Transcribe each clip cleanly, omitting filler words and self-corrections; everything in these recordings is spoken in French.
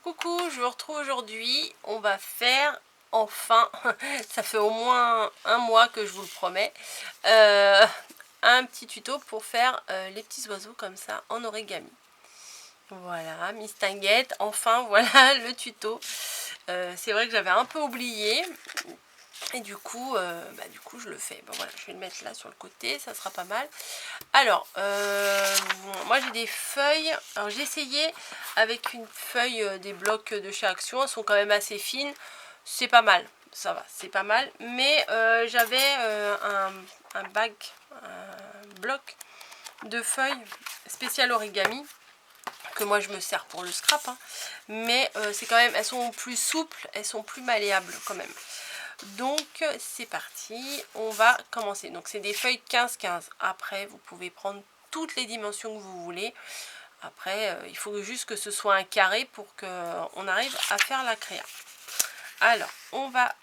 Coucou, je vous retrouve aujourd'hui. On va faire enfin, ça fait au moins un mois que je vous le promets, un petit tuto pour faire les petits oiseaux comme ça en origami. Voilà, Miss Tinguette, enfin voilà le tuto. C'est vrai que j'avais un peu oublié. Et du coup, je le fais. Bon, voilà, je vais le mettre là sur le côté, ça sera pas mal. Alors, moi j'ai des feuilles. Alors j'ai essayé avec une feuille des blocs de chez Action. Elles sont quand même assez fines. C'est pas mal, ça va, c'est pas mal. Mais j'avais un bloc de feuilles spécial origami que moi je me sers pour le scrap. Hein. Mais c'est quand même, elles sont plus souples, elles sont plus malléables quand même. Donc c'est parti, on va commencer. Donc c'est des feuilles 15-15. Après vous pouvez prendre toutes les dimensions que vous voulez. Après il faut juste que ce soit un carré pour qu'on arrive à faire la créa. Alors on va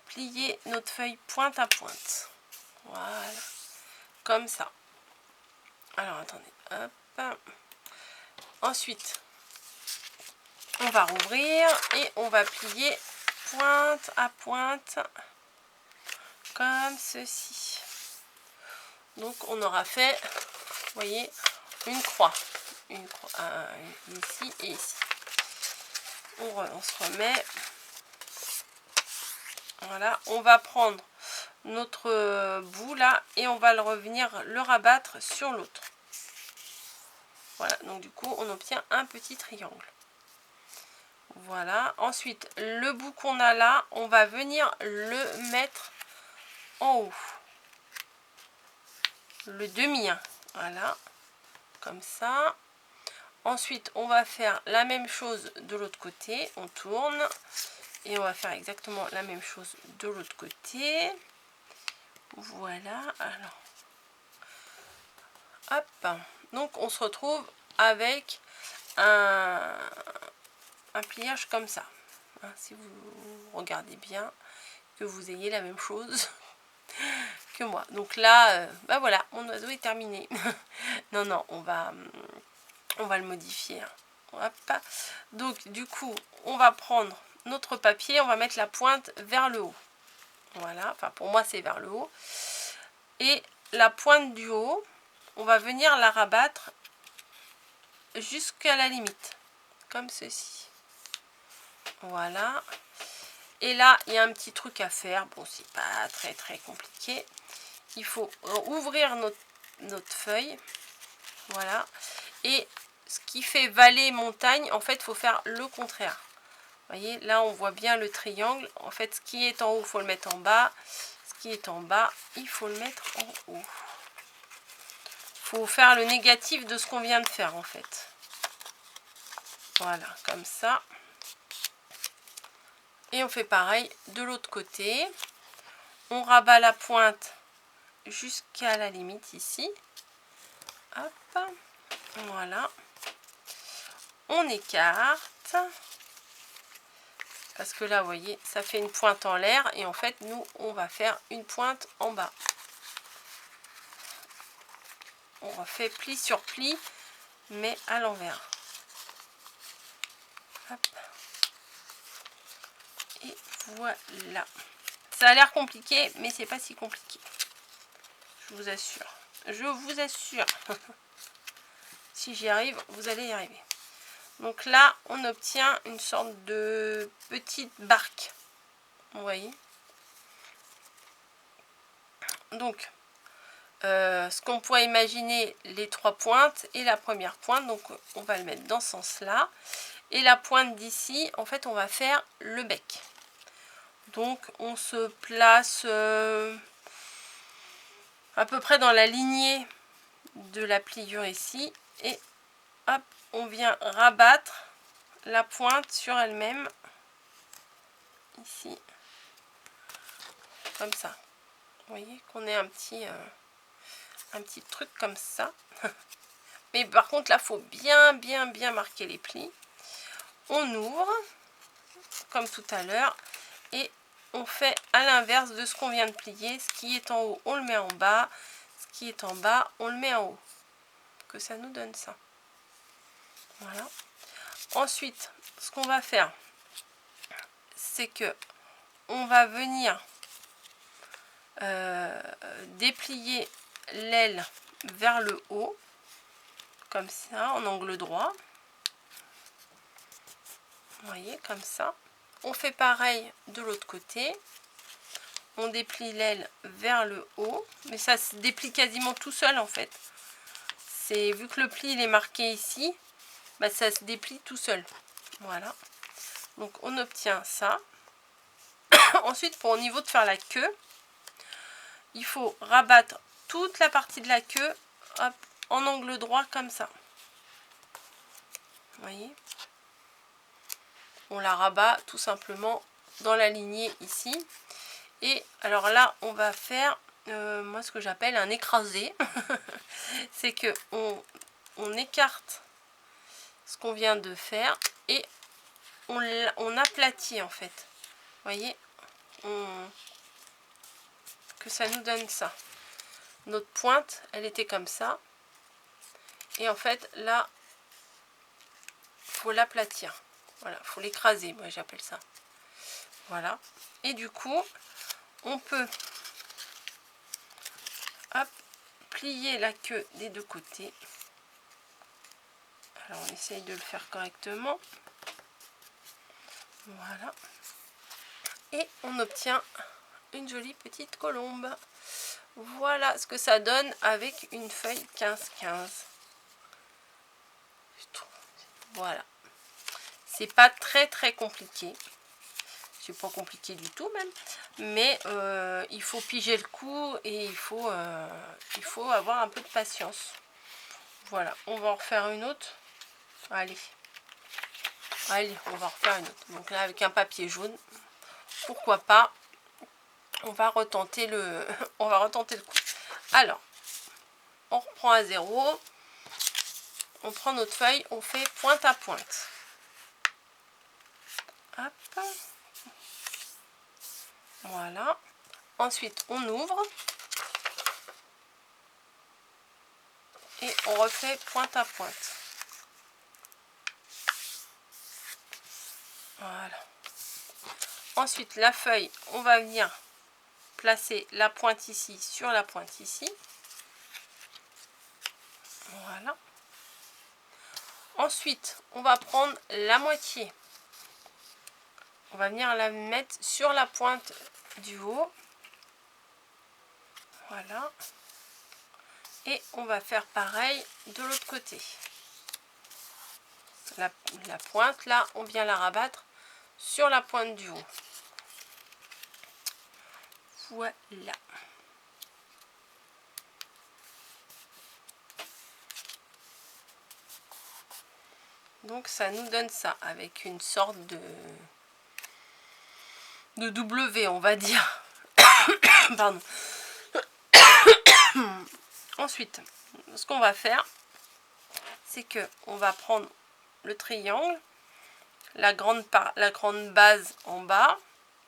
plier notre feuille pointe à pointe. Voilà, comme ça. Alors attendez, hop. Ensuite on va rouvrir et on va plier pointe à pointe. Comme ceci. Donc on aura fait, vous voyez, une croix ici et ici. On se remet. Voilà, on va prendre notre bout là et on va le rabattre sur l'autre. Voilà, donc du coup on obtient un petit triangle. Voilà, ensuite le bout qu'on a là, on va venir le mettre en haut. Le demi, hein. Voilà, comme ça. Ensuite on va faire la même chose de l'autre côté, on tourne et on va faire exactement la même chose de l'autre côté. Voilà, alors hop, donc on se retrouve avec un pliage comme ça, hein, si vous regardez bien, que vous ayez la même chose que moi. Donc là voilà, mon oiseau est terminé. non, on va le modifier, hein. Hop. Donc du coup on va prendre notre papier, on va mettre la pointe vers le haut. Voilà, enfin pour moi c'est vers le haut. Et la pointe du haut, on va venir la rabattre jusqu'à la limite, comme ceci. Voilà. Et là il y a un petit truc à faire, bon c'est pas très compliqué. Il faut ouvrir notre feuille, voilà. Et ce qui fait vallée montagne, en fait il faut faire le contraire. Vous voyez, là on voit bien le triangle. En fait, ce qui est en haut, il faut le mettre en bas. Ce qui est en bas, il faut le mettre en haut. Il faut faire le négatif de ce qu'on vient de faire, en fait. Voilà, comme ça. Et on fait pareil de l'autre côté. On rabat la pointe jusqu'à la limite ici. Hop, voilà. On écarte. Parce que là, vous voyez, ça fait une pointe en l'air. Et en fait, nous, on va faire une pointe en bas. On refait pli sur pli, mais à l'envers. Hop. Et voilà. Ça a l'air compliqué, mais c'est pas si compliqué. Je vous assure. Je vous assure. Si j'y arrive, vous allez y arriver. Donc là, on obtient une sorte de petite barque. Vous voyez. Donc, ce qu'on pourrait imaginer, les trois pointes et la première pointe. Donc, on va le mettre dans ce sens-là. Et la pointe d'ici, en fait, on va faire le bec. Donc, on se place à peu près dans la lignée de la pliure ici. Et hop, on vient rabattre la pointe sur elle-même. Ici. Comme ça. Vous voyez qu'on est un petit truc comme ça. Mais par contre, là, il faut bien marquer les plis. On ouvre, comme tout à l'heure. Et on fait à l'inverse de ce qu'on vient de plier. Ce qui est en haut, on le met en bas. Ce qui est en bas, on le met en haut. Que ça nous donne ça. Voilà. Ensuite, ce qu'on va faire, c'est que on va venir déplier l'aile vers le haut, comme ça, en angle droit. Vous voyez, comme ça. On fait pareil de l'autre côté. On déplie l'aile vers le haut, mais ça se déplie quasiment tout seul en fait. C'est vu que le pli il est marqué ici, bah, ça se déplie tout seul. Voilà. Donc on obtient ça. Ensuite, pour au niveau de faire la queue, il faut rabattre toute la partie de la queue, hop, en angle droit comme ça. Vous voyez, on la rabat tout simplement dans la lignée ici. Et alors là, on va faire moi ce que j'appelle un écrasé. C'est que on écarte ce qu'on vient de faire et on aplatit en fait. Vous voyez, que ça nous donne ça. Notre pointe, elle était comme ça. Et en fait, là, faut l'aplatir. Voilà, faut l'écraser, moi j'appelle ça. Voilà. Et du coup, on peut hop, plier la queue des deux côtés. Alors on essaye de le faire correctement. Voilà. Et on obtient une jolie petite colombe. Voilà ce que ça donne avec une feuille 15-15. Voilà. C'est pas très compliqué. C'est pas compliqué du tout même. Mais il faut piger le coup et il faut avoir un peu de patience. Voilà. On va en refaire une autre. Allez. Allez, on va en refaire une autre. Donc là, avec un papier jaune. Pourquoi pas. On va retenter le coup. Alors, on reprend à zéro. On prend notre feuille, on fait pointe à pointe. Hop. Voilà. Ensuite, on ouvre. Et on refait pointe à pointe. Voilà. Ensuite, la feuille, on va venir placer la pointe ici sur la pointe ici. Voilà. Ensuite, on va prendre la moitié. On va venir la mettre sur la pointe du haut. Voilà. Et on va faire pareil de l'autre côté. La pointe, là, on vient la rabattre sur la pointe du haut. Voilà. Donc ça nous donne ça avec une sorte de W, on va dire. Pardon. Ensuite, ce qu'on va faire, c'est que on va prendre le triangle, la grande base en bas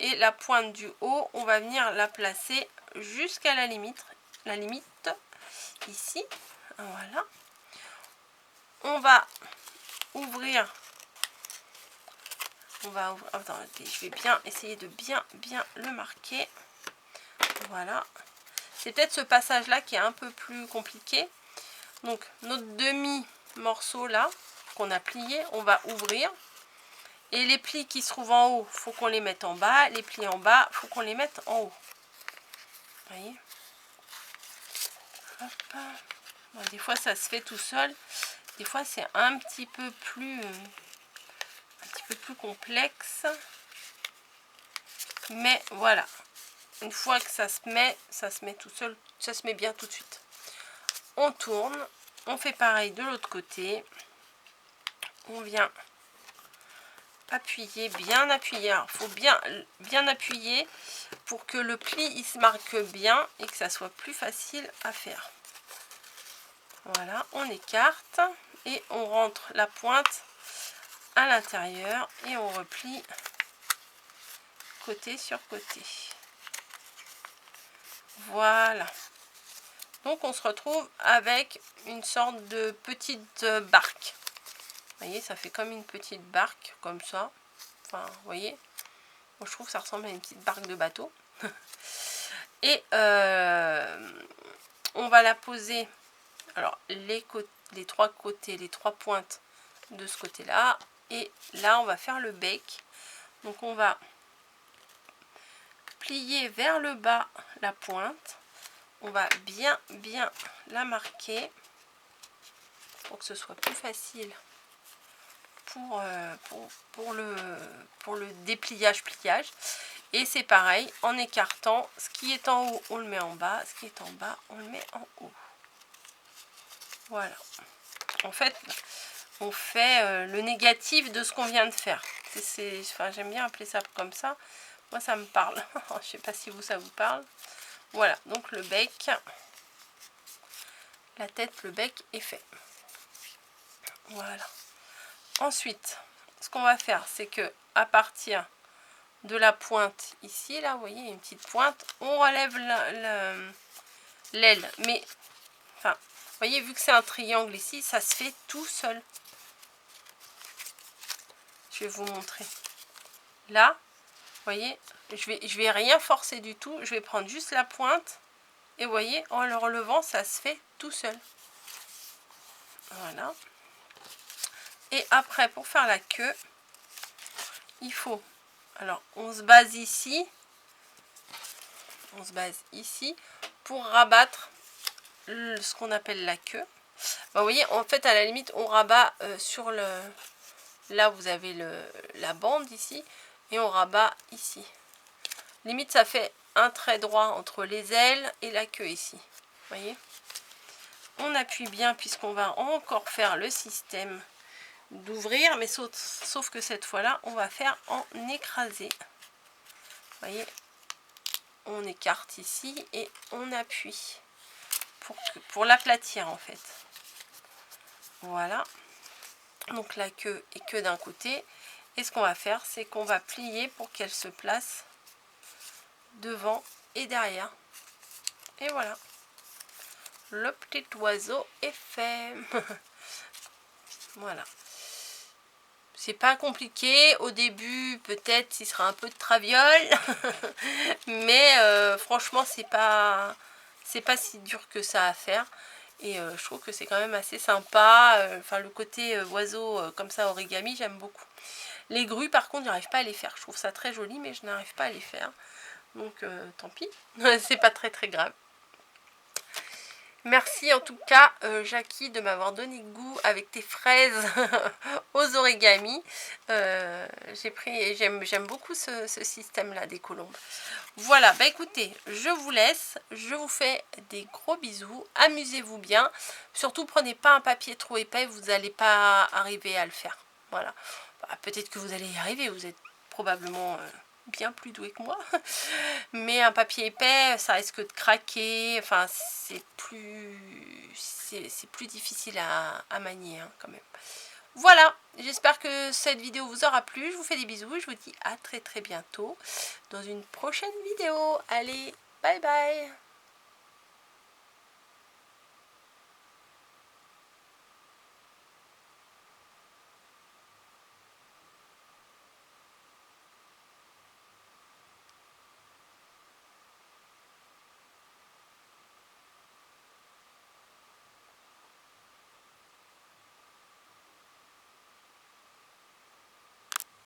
et la pointe du haut, on va venir la placer jusqu'à la limite ici. Voilà. On va ouvrir. Attends, je vais bien essayer de bien le marquer. Voilà. C'est peut-être ce passage là qui est un peu plus compliqué. Donc notre demi morceau là qu'on a plié, on va ouvrir. Et les plis qui se trouvent en haut, faut qu'on les mette en bas. Les plis en bas, faut qu'on les mette en haut. Vous voyez? Hop. Bon, des fois ça se fait tout seul. Des fois c'est un petit peu plus complexe. Mais voilà. Une fois que ça se met tout seul, ça se met bien tout de suite. On tourne, on fait pareil de l'autre côté. On vient appuyer, bien appuyer. Il faut bien appuyer pour que le pli il se marque bien et que ça soit plus facile à faire. Voilà, on écarte et on rentre la pointe à l'intérieur et on replie côté sur côté. Voilà. Donc on se retrouve avec une sorte de petite barque. Vous voyez, ça fait comme une petite barque, comme ça. Enfin, vous voyez, moi, je trouve que ça ressemble à une petite barque de bateau. Et on va la poser, alors les trois côtés, les trois pointes de ce côté-là. Et là, on va faire le bec. Donc, on va plier vers le bas la pointe. On va bien la marquer pour que ce soit plus facile pour le dépliage-pliage. Et c'est pareil, en écartant, ce qui est en haut, on le met en bas, ce qui est en bas, on le met en haut. Voilà. En fait, on fait le négatif de ce qu'on vient de faire. Enfin, j'aime bien appeler ça comme ça. Moi, ça me parle. Je ne sais pas si ça vous parle. Voilà, donc le bec, la tête, le bec est fait. Voilà. Ensuite, ce qu'on va faire, c'est que à partir de la pointe ici, là, vous voyez, une petite pointe, on relève l'aile. Mais, enfin, vous voyez, vu que c'est un triangle ici, ça se fait tout seul. Je vais vous montrer. Là, vous voyez, je vais rien forcer du tout. Je vais prendre juste la pointe. Et vous voyez, en le relevant, ça se fait tout seul. Voilà. Et après, pour faire la queue, il faut... Alors, on se base ici. On se base ici pour rabattre ce qu'on appelle la queue. Ben, vous voyez, en fait, à la limite, on rabat sur le... Là, vous avez la bande ici. Et on rabat ici. Limite, ça fait un trait droit entre les ailes et la queue ici. Vous voyez? On appuie bien puisqu'on va encore faire le système d'ouvrir, mais sauf que cette fois-là, on va faire en écrasé. Vous voyez, on écarte ici et on appuie pour l'aplatir en fait. Voilà. Donc la queue est que d'un côté. Et ce qu'on va faire, c'est qu'on va plier pour qu'elle se place devant et derrière. Et voilà. Le petit oiseau est fait. Voilà. C'est pas compliqué. Au début, peut-être il sera un peu de traviole. Mais franchement, c'est pas si dur que ça à faire. Et je trouve que c'est quand même assez sympa. Enfin, le côté oiseau comme ça, origami, j'aime beaucoup. Les grues, par contre, j'arrive pas à les faire. Je trouve ça très joli, mais je n'arrive pas à les faire. Donc, tant pis. C'est pas très grave. Merci en tout cas, Jackie, de m'avoir donné goût avec tes fraises aux origamis. J'aime beaucoup ce système-là des colombes. Voilà, bah écoutez, je vous laisse. Je vous fais des gros bisous. Amusez-vous bien. Surtout, prenez pas un papier trop épais. Vous n'allez pas arriver à le faire. Voilà. Bah, peut-être que vous allez y arriver. Vous êtes probablement... bien plus doué que moi, mais un papier épais ça risque de craquer, enfin c'est plus difficile à manier hein, quand même. Voilà, j'espère que cette vidéo vous aura plu, je vous fais des bisous et je vous dis à très bientôt dans une prochaine vidéo. Allez, bye bye.